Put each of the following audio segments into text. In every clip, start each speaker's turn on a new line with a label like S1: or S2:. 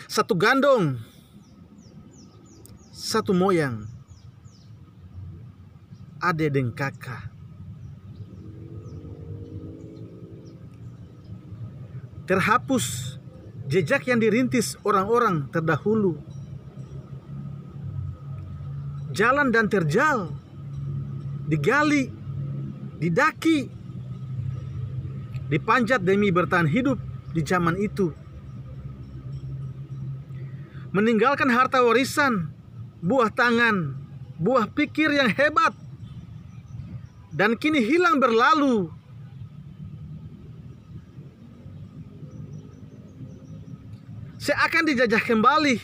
S1: Satu gandong, satu moyang, ade dan kakak. Terhapus jejak yang dirintis orang-orang terdahulu. Jalan dan terjal, digali, didaki, dipanjat demi bertahan hidup di zaman itu. Meninggalkan harta warisan, buah tangan, buah pikir yang hebat, dan kini hilang berlalu. Seakan dijajah kembali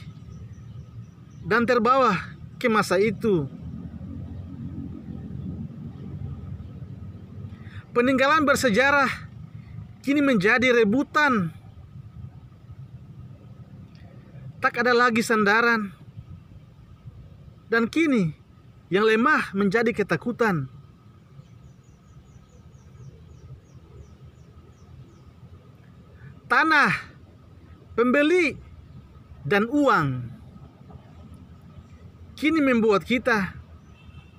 S1: dan terbawa ke masa itu. Peninggalan bersejarah kini menjadi rebutan. Tak ada lagi sandaran. Dan kini yang lemah menjadi ketakutan. Tanah, pembeli, dan uang kini membuat kita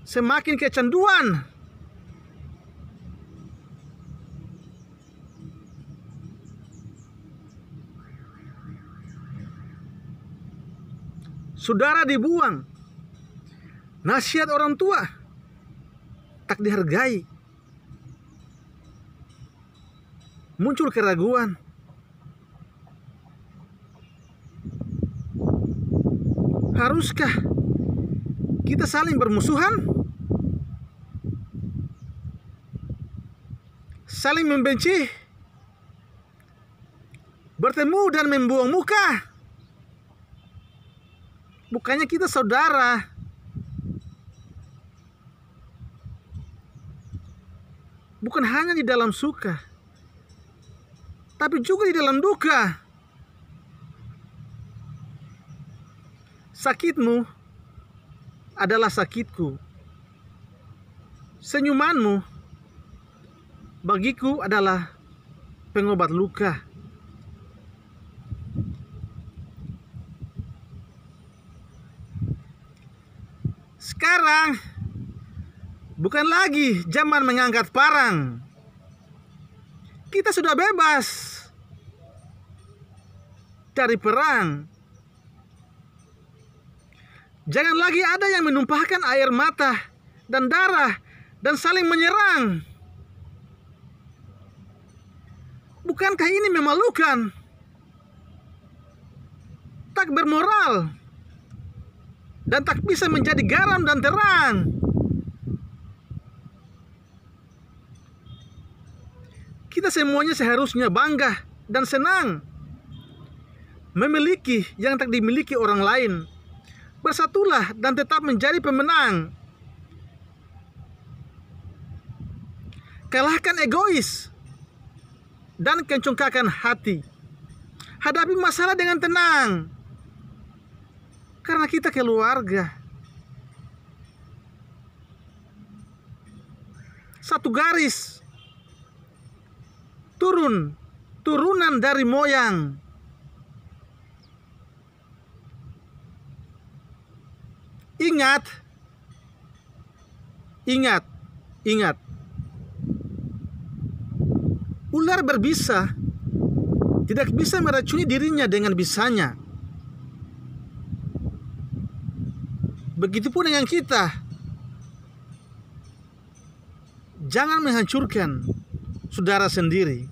S1: semakin kecanduan. Saudara dibuang, nasihat orang tua tak dihargai. Muncul keraguan. Haruskah kita saling bermusuhan? Saling membenci? Bertemu dan membuang muka? Bukannya kita saudara. Bukan hanya di dalam suka, tapi juga di dalam duka. Sakitmu adalah sakitku. Senyumanmu bagiku adalah pengobat luka. Sekarang bukan lagi zaman mengangkat parang. Kita sudah bebas dari perang. Jangan lagi ada yang menumpahkan air mata dan darah dan saling menyerang. Bukankah ini memalukan? Tak bermoral dan tak bisa menjadi garam dan terang. Kita semuanya seharusnya bangga dan senang memiliki yang tak dimiliki orang lain. Bersatulah dan tetap menjadi pemenang. Kalahkan egois dan kencongkakan hati. Hadapi masalah dengan tenang. Karena kita keluarga. Satu garis. Turunan dari moyang. Ingat. Ular berbisa tidak bisa meracuni dirinya dengan bisanya. Begitupun dengan kita. Jangan menghancurkan saudara sendiri.